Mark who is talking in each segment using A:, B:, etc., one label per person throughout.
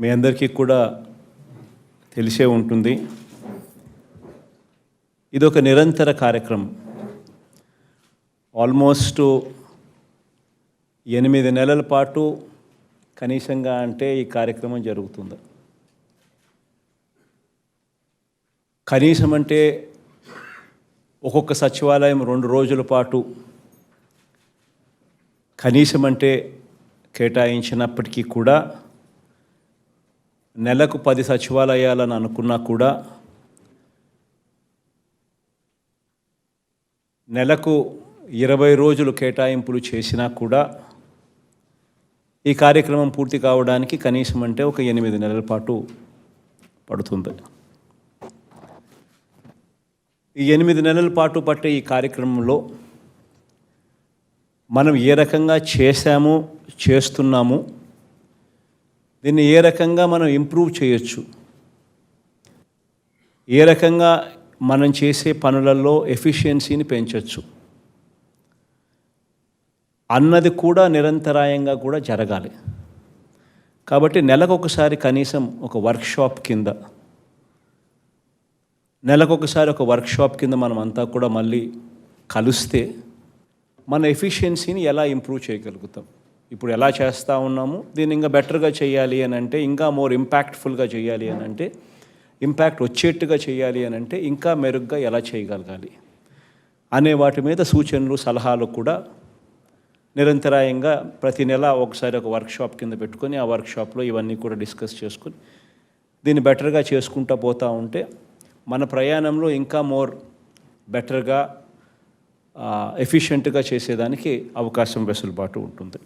A: మీ అందరికీ కూడా తెలిసే ఉంటుంది. ఇదొక నిరంతర కార్యక్రమం. ఆల్మోస్ట్ 8 నెలల పాటు కనీసంగా అంటే ఈ కార్యక్రమం జరుగుతుంది. కనీసం అంటే ఒక్కొక్క సచివాలయం 2 రోజుల పాటు కనీసం అంటే కేటాయించినప్పటికీ కూడా నెలకు 10 సచివాలయాలను అనుకున్నా కూడా నెలకు 20 రోజులు కేటాయింపులు చేసినా కూడా ఈ కార్యక్రమం పూర్తి కావడానికి కనీసం అంటే ఒక 8 నెలల పాటు పడుతుంది. ఈ 8 నెలల పాటు పట్టే ఈ కార్యక్రమంలో మనం ఏ రకంగా చేశాము, చేస్తున్నాము, దీన్ని ఏ రకంగా మనం ఇంప్రూవ్ చేయొచ్చు, ఏ రకంగా మనం చేసే పనులలో ఎఫిషియన్సీని పెంచవచ్చు అన్నది కూడా నిరంతరాయంగా కూడా జరగాలి. కాబట్టి నెలకొకసారి కనీసం ఒక వర్క్షాప్ కింద మనం అంతా కూడా మళ్ళీ కలిస్తే మన ఎఫిషియన్సీని ఎలా ఇంప్రూవ్ చేయగలుగుతాం, ఇప్పుడు ఎలా చేస్తూ ఉన్నాము, దీన్ని ఇంకా బెటర్గా చేయాలి అని అంటే, ఇంకా మోర్ ఇంపాక్ట్ఫుల్గా చేయాలి అని అంటే, ఇంపాక్ట్ వచ్చేట్టుగా చేయాలి అని అంటే ఇంకా మెరుగ్గా ఎలా చేయగలగాలి అనే వాటి మీద సూచనలు, సలహాలు కూడా నిరంతరాయంగా ప్రతి నెల ఒకసారి ఒక వర్క్షాప్ కింద పెట్టుకొని ఆ వర్క్షాప్లో ఇవన్నీ కూడా డిస్కస్ చేసుకొని దీన్ని బెటర్గా చేసుకుంటూ పోతూ ఉంటే మన ప్రయాణంలో ఇంకా మోర్ బెటర్గా ఎఫిషియెంట్గా చేసేదానికి అవకాశం, వెసులుబాటు ఉంటుంది.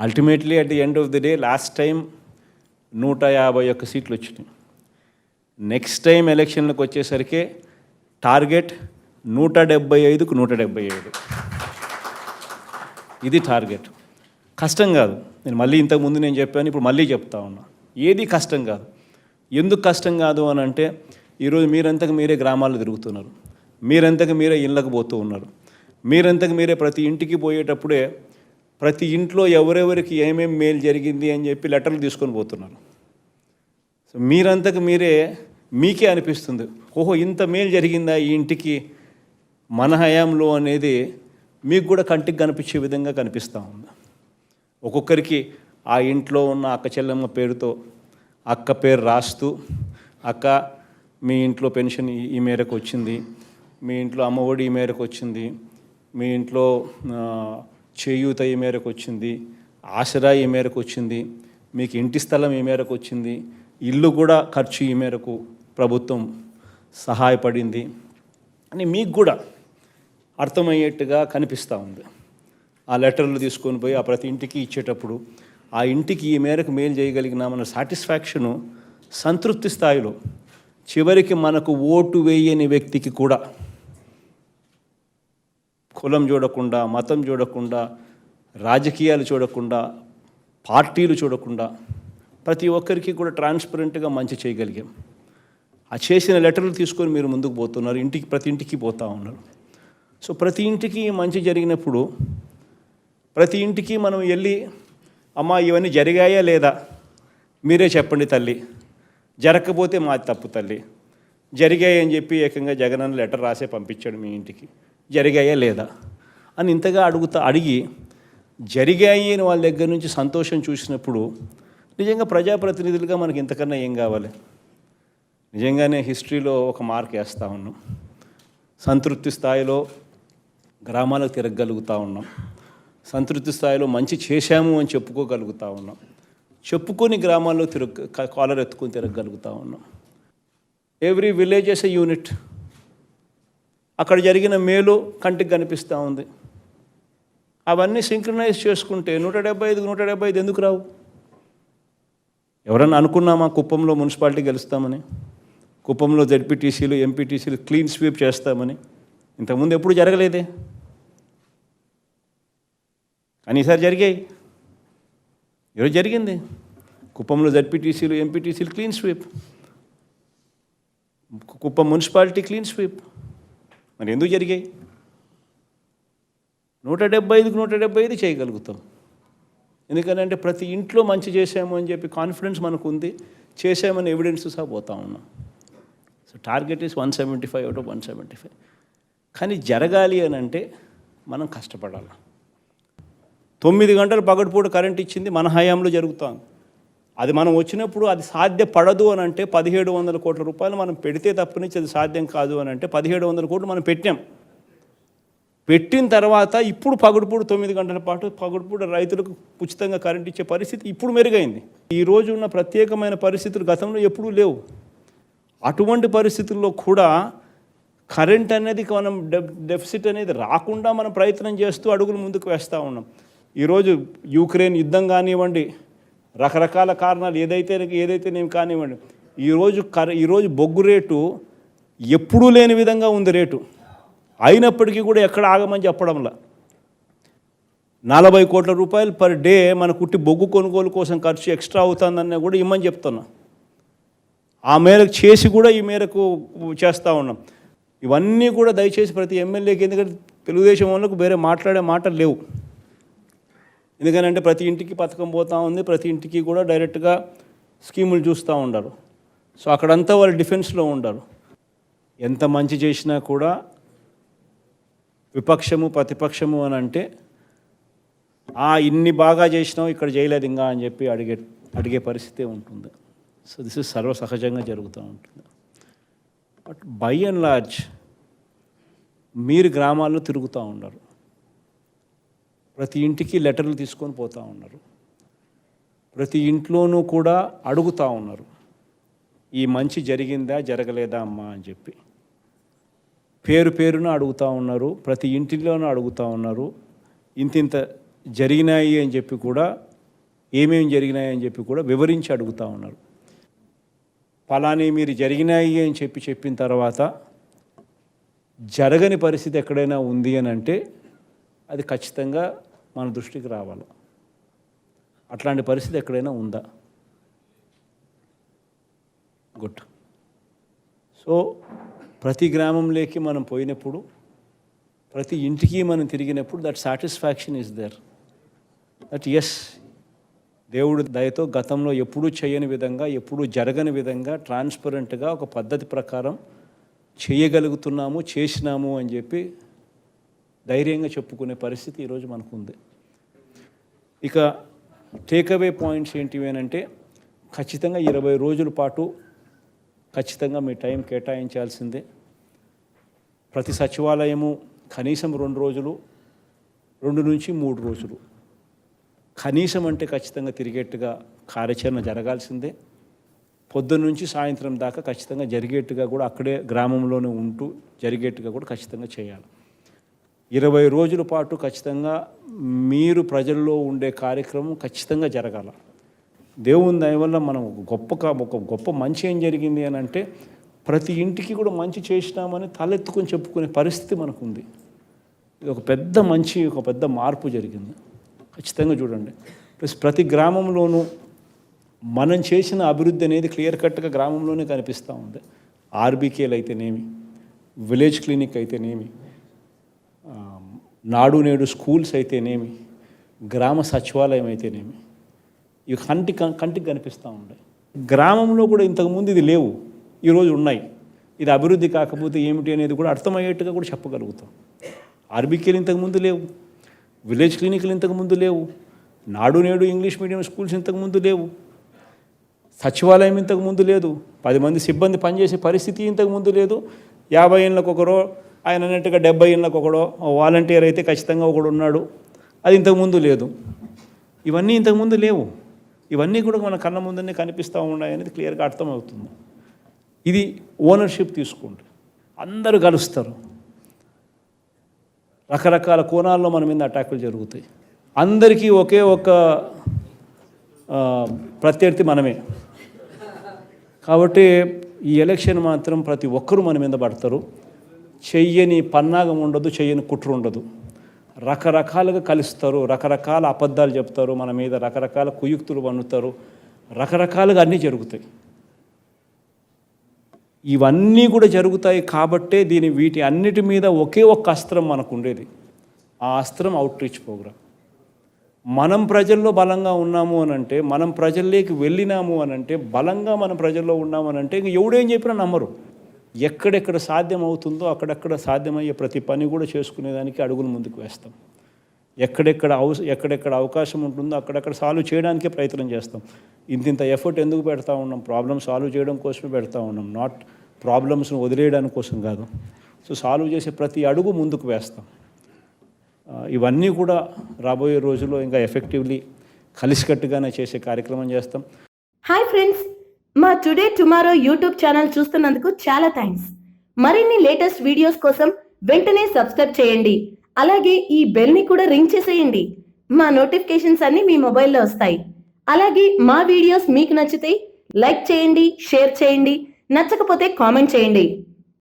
A: Ultimately at the end of the day last time 151 సీట్లు వచ్చినాయి. నెక్స్ట్ టైం ఎలక్షన్లకు వచ్చేసరికి టార్గెట్ 175కు 177. ఇది టార్గెట్. కష్టం కాదు. నేను మళ్ళీ ఇంతకుముందు నేను చెప్పాను, ఇప్పుడు మళ్ళీ చెప్తా ఉన్నా, ఏది కష్టం కాదు. ఎందుకు కష్టం కాదు అని అంటే ఈరోజు మీరంతకు మీరే గ్రామాల్లో తిరుగుతున్నారు, మీరంతకు మీరే ఇళ్ళకు పోతూ ఉన్నారు, మీరంతకు మీరే ప్రతి ఇంటికి పోయేటప్పుడే ప్రతి ఇంట్లో ఎవరెవరికి ఏమేమి మేలు జరిగింది అని చెప్పి లెటర్లు తీసుకొని పోతున్నారు. సో మీరంతకు మీరే మీకే అనిపిస్తుంది, ఓహో ఇంత మేలు జరిగిందా ఈ ఇంటికి మన హయాంలో అనేది మీకు కూడా కంటికి కనిపించే విధంగా కనిపిస్తూ ఉంది. ఒక్కొక్కరికి ఆ ఇంట్లో ఉన్న అక్క చెల్లెమ్మ పేరుతో అక్క పేరు రాస్తూ, అక్క మీ ఇంట్లో పెన్షన్ ఈ మేరకు వచ్చింది, మీ ఇంట్లో అమ్మఒడి ఈ మేరకు వచ్చింది, మీ ఇంట్లో చేయూత ఈ మేరకు వచ్చింది, ఆసరా ఈ మేరకు వచ్చింది, మీకు ఇంటి స్థలం ఈ మేరకు వచ్చింది, ఇల్లు కూడా ఖర్చు ఈ మేరకు ప్రభుత్వం సహాయపడింది అని మీకు కూడా అర్థమయ్యేట్టుగా కనిపిస్తూ ఉంది. ఆ లెటర్లు తీసుకొని పోయి ఆ ప్రతి ఇంటికి ఇచ్చేటప్పుడు ఆ ఇంటికి ఈ మేరకు మేలు చేయగలిగినామన్న సాటిస్ఫాక్షను, సంతృప్తి స్థాయిలో చివరికి మనకు ఓటు వేయని వ్యక్తికి కూడా కులం చూడకుండా, మతం చూడకుండా, రాజకీయాలు చూడకుండా, పార్టీలు చూడకుండా ప్రతి ఒక్కరికి కూడా ట్రాన్స్పరెంట్గా మంచి చేయగలిగాం. ఆ చేసిన లెటర్లు తీసుకొని మీరు ముందుకు పోతున్నారు, ప్రతి ఇంటికి పోతూ ఉన్నారు. సో ప్రతి ఇంటికి మంచి జరిగినప్పుడు ప్రతి ఇంటికి మనం వెళ్ళి, అమ్మా ఇవన్నీ జరిగాయా లేదా మీరే చెప్పండి తల్లి, జరగకపోతే మాది తప్పు తల్లి, జరిగాయి అని చెప్పి ఏకంగా జగనన్న లెటర్ రాసే పంపించాడు మీ ఇంటికి, జరిగాయా లేదా అని ఇంతగా అడిగి జరిగాయి అని వాళ్ళ దగ్గర నుంచి సంతోషం చూసినప్పుడు నిజంగా ప్రజాప్రతినిధులుగా మనకి ఇంతకన్నా ఏం కావాలి? నిజంగానే హిస్టరీలో ఒక మార్క్ వేస్తూ ఉన్నాం. సంతృప్తి స్థాయిలో గ్రామాలకు తిరగగలుగుతూ ఉన్నాం, సంతృప్తి స్థాయిలో మంచి చేశాము అని చెప్పుకోగలుగుతూ ఉన్నాం, చెప్పుకొని గ్రామాల్లో కాలర్ ఎత్తుకొని తిరగగలుగుతూ ఉన్నాం. Every village as a unit. అక్కడ జరిగిన మేలు కంటికి కనిపిస్తూ ఉంది. అవన్నీ సింక్రనైజ్ చేసుకుంటే 175కు 175 ఎందుకు రావు? ఎవరన్నా అనుకున్నామా కుప్పంలో మున్సిపాలిటీ గెలుస్తామని, కుప్పంలో జెడ్పీటీసీలు, ఎంపీటీసీలు క్లీన్ స్వీప్ చేస్తామని? ఇంతకుముందు ఎప్పుడు జరగలేదే, కానీ ఈసారి జరిగాయి. ఈరోజు జరిగింది. కుప్పంలో జెడ్పీటీసీలు, ఎంపీటీసీలు clean sweep, Kuppam municipality clean sweep. మరి ఎందుకు జరిగాయి? 175కు 175 చేయగలుగుతాం. ఎందుకంటే ప్రతి ఇంట్లో మంచి చేసాము అని చెప్పి కాన్ఫిడెన్స్ మనకు ఉంది, చేసామని ఎవిడెన్స్ సహా పోతా ఉన్నాం. So target is 175 out of 175. కానీ జరగాలి అని అంటే మనం కష్టపడాలి. 9 గంటలు పగటిపూట కరెంట్ ఇచ్చింది మన హయాంలో జరుగుతాం. అది మనం వచ్చినప్పుడు అది సాధ్యపడదు అని అంటే 1700 కోట్ల రూపాయలు మనం పెడితే తప్పనిచ్చి అది సాధ్యం కాదు అని అంటే 1700 కోట్లు మనం పెట్టిన తర్వాత ఇప్పుడు పగటిపూట 9 గంటల పాటు పగటిపూట రైతులకు ఉచితంగా కరెంట్ ఇచ్చే పరిస్థితి ఇప్పుడు మెరుగైంది. ఈరోజు ఉన్న ప్రత్యేకమైన పరిస్థితులు గతంలో ఎప్పుడూ లేవు. అటువంటి పరిస్థితుల్లో కూడా కరెంట్ అనేది మనం డెఫిసిట్ అనేది రాకుండా మనం ప్రయత్నం చేస్తూ అడుగులు ముందుకు వేస్తూ ఉన్నాం. ఈరోజు యుక్రెయిన్ యుద్ధం కానివ్వండి, రకరకాల కారణాలు ఏదైతేనేమి కానివ్వండి, ఈరోజు బొగ్గు రేటు ఎప్పుడూ లేని విధంగా ఉంది రేటు. అయినప్పటికీ కూడా ఎక్కడ ఆగమని చెప్పడంలా 40 కోట్ల రూపాయలు పర్ డే మన కుట్టి బొగ్గు కొనుగోలు కోసం ఖర్చు ఎక్స్ట్రా అవుతుందన్న కూడా ఇమ్మని చెప్తున్నా. ఆ మేరకు చేసి కూడా ఈ మేరకు చేస్తూ ఉన్నాం. ఇవన్నీ కూడా దయచేసి ప్రతి ఎమ్మెల్యేకి, ఎందుకంటే తెలుగుదేశం వాళ్ళకు వేరే మాట్లాడే మాటలు లేవు. ఎందుకనంటే ప్రతి ఇంటికి పథకం పోతూ ఉంది, ప్రతి ఇంటికి కూడా డైరెక్ట్గా స్కీములు చూస్తూ ఉండరు. సో అక్కడంతా వాళ్ళు డిఫెన్స్లో ఉండరు. ఎంత మంచి చేసినా కూడా విపక్షము ప్రతిపక్షము అని అంటే ఇన్ని బాగా చేసినావు ఇక్కడ చేయలేదు ఇంకా అని చెప్పి అడిగే పరిస్థితి ఉంటుంది. సో దిస్ ఇస్ సర్వసహజంగా జరుగుతూ ఉంటుంది. బట్ బై అండ్ లార్జ్ మీరు గ్రామాల్లో తిరుగుతూ ఉండరు, ప్రతి ఇంటికి లెటర్లు తీసుకొని పోతూ ఉన్నారు, ప్రతి ఇంట్లోనూ కూడా అడుగుతూ ఉన్నారు, ఈ మంచి జరిగిందా జరగలేదా అమ్మా అని చెప్పి పేరున అడుగుతూ ఉన్నారు, ప్రతి ఇంటిలోనూ అడుగుతూ ఉన్నారు. ఇంత జరిగినాయి అని చెప్పి కూడా, ఏమేమి జరిగినాయి అని చెప్పి కూడా వివరించి అడుగుతూ ఉన్నారు. ఫలాని మీరు జరిగినాయి అని చెప్పిన తర్వాత జరగని పరిస్థితి ఎక్కడైనా ఉంది అని అంటే అది ఖచ్చితంగా మన దృష్టికి రావాలి. అట్లాంటి పరిస్థితి ఎక్కడైనా ఉందా? గుడ్. సో ప్రతి గ్రామంలోకి మనం పోయినప్పుడు, ప్రతి ఇంటికి మనం తిరిగినప్పుడు that satisfaction is there, that as దేవుడి దయతో గతంలో ఎప్పుడూ చేయని విధంగా, ఎప్పుడూ జరగని విధంగా ట్రాన్స్పరెంట్గా ఒక పద్ధతి ప్రకారం చేయగలుగుతున్నాము, చేసినాము అని చెప్పి ధైర్యంగా చెప్పుకునే పరిస్థితి ఈరోజు మనకు ఉంది. ఇక టేక్అవే పాయింట్స్ ఏంటివి అంటే, ఖచ్చితంగా 20 రోజుల పాటు ఖచ్చితంగా మీ టైం కేటాయించాల్సిందే. ప్రతి సచివాలయము కనీసం 2 రోజులు, 2 నుంచి 3 రోజులు కనీసం అంటే ఖచ్చితంగా తిరిగేట్టుగా కార్యాచరణ జరగాల్సిందే. పొద్దున్న నుంచి సాయంత్రం దాకా ఖచ్చితంగా జరిగేట్టుగా కూడా అక్కడే గ్రామంలోనే ఉంటూ జరిగేట్టుగా కూడా ఖచ్చితంగా చేయాలి. 20 రోజుల పాటు ఖచ్చితంగా మీరు ప్రజల్లో ఉండే కార్యక్రమం ఖచ్చితంగా జరగాల. దేవుని దయ వల్ల మనం ఒక గొప్ప మంచి ఏం జరిగింది అని అంటే, ప్రతి ఇంటికి కూడా మంచి చేసినామని తలెత్తుకొని చెప్పుకునే పరిస్థితి మనకుంది. ఇది ఒక పెద్ద మార్పు జరిగింది. ఖచ్చితంగా చూడండి. ప్లస్ ప్రతి గ్రామంలోనూ మనం చేసిన అభివృద్ధి అనేది క్లియర్ కట్గా గ్రామంలోనే కనిపిస్తూ ఉంది. ఆర్బీకేలు అయితేనేమి, విలేజ్ క్లినిక్ అయితేనేమి, నాడు నేడు స్కూల్స్ అయితేనేమి, గ్రామ సచివాలయం అయితేనేమి, ఇవి కంటికి కనిపిస్తూ ఉన్నాయి. గ్రామంలో కూడా ఇంతకుముందు ఇది లేవు, ఈరోజు ఉన్నాయి. ఇది అభివృద్ధి కాకపోతే ఏమిటి అనేది కూడా అర్థమయ్యేట్టుగా కూడా చెప్పగలుగుతాం. ఆర్బీకేలు ఇంతకుముందు లేవు, విలేజ్ క్లినిక్లు ఇంతకుముందు లేవు, నాడు నేడు ఇంగ్లీష్ మీడియం స్కూల్స్ ఇంతకుముందు లేవు, సచివాలయం ఇంతకుముందు లేదు, 10 మంది సిబ్బంది పనిచేసే పరిస్థితి ఇంతకుముందు లేదు. 50 ఏళ్ళకు ఒకరో, ఆయన అన్నట్టుగా 70 ఏళ్ళకు ఒకడో వాలంటీర్ అయితే ఖచ్చితంగా ఒకడు ఉన్నాడు, అది ఇంతకుముందు లేదు. ఇవన్నీ ఇంతకుముందు లేవు. ఇవన్నీ కూడా మన కళ్ళ ముందనే కనిపిస్తూ ఉన్నాయి అనేది క్లియర్గా అర్థమవుతుంది. ఇది ఓనర్షిప్ తీసుకోండి, అందరూ కలుస్తారు, రకరకాల కోణాల్లో మన మీద అటాకులు జరుగుతాయి. అందరికీ ఒకే ఒక ప్రత్యర్థి మనమే. కాబట్టి ఈ ఎలక్షన్ మాత్రం ప్రతి ఒక్కరూ మన మీద పడతారు. చెయ్యని పన్నాగం ఉండదు, చెయ్యని కుట్ర ఉండదు. రకరకాలుగా కలుస్తారు, రకరకాల అబద్ధాలు చెప్తారు మన మీద, రకరకాల కుయుక్తులు పన్నుతారు, రకరకాలుగా అన్నీ జరుగుతాయి. ఇవన్నీ కూడా జరుగుతాయి కాబట్టే వీటి అన్నిటి మీద ఒకే ఒక్క అస్త్రం మనకు ఉండేది. ఆ అస్త్రం అవుట్ రీచ్ ప్రోగ్రామ్. మనం ప్రజల్లో బలంగా ఉన్నాము అని అంటే, మనం ప్రజల్లోకి వెళ్ళినాము అని అంటే, బలంగా మనం ప్రజల్లో ఉన్నాము అని అంటే, ఇంక ఎవడేం చెప్పినా నమ్మరు. ఎక్కడెక్కడ సాధ్యం అవుతుందో అక్కడక్కడ సాధ్యమయ్యే ప్రతి పని కూడా చేసుకునేదానికి అడుగులు ముందుకు వేస్తాం. ఎక్కడెక్కడ అవకాశం ఉంటుందో అక్కడక్కడ సాల్వ్ చేయడానికే ప్రయత్నం చేస్తాం. ఇంతింత ఎఫర్ట్ ఎందుకు పెడతా ఉన్నాం? ప్రాబ్లమ్ సాల్వ్ చేయడం కోసమే పెడతా ఉన్నాం, నాట్ ప్రాబ్లమ్స్ను వదిలేయడానికి కోసం కాదు. సో సాల్వ్ చేసే ప్రతి అడుగు ముందుకు వేస్తాం. ఇవన్నీ కూడా రాబోయే రోజుల్లో ఇంకా ఎఫెక్టివ్లీ కలిసికట్టుగానే చేసే కార్యక్రమం చేస్తాం.
B: హాయ్ ఫ్రెండ్స్, మా టుడే టుమారో యూట్యూబ్ ఛానల్ చూస్తున్నందుకు చాలా థ్యాంక్స్. మరిన్ని లేటెస్ట్ వీడియోస్ కోసం వెంటనే సబ్స్క్రైబ్ చేయండి. అలాగే ఈ బెల్ని కూడా రింగ్ చేసేయండి. మా నోటిఫికేషన్స్ అన్ని మీ మొబైల్లో వస్తాయి. అలాగే మా వీడియోస్ మీకు నచ్చితే లైక్ చేయండి, షేర్ చేయండి, నచ్చకపోతే కామెంట్ చేయండి.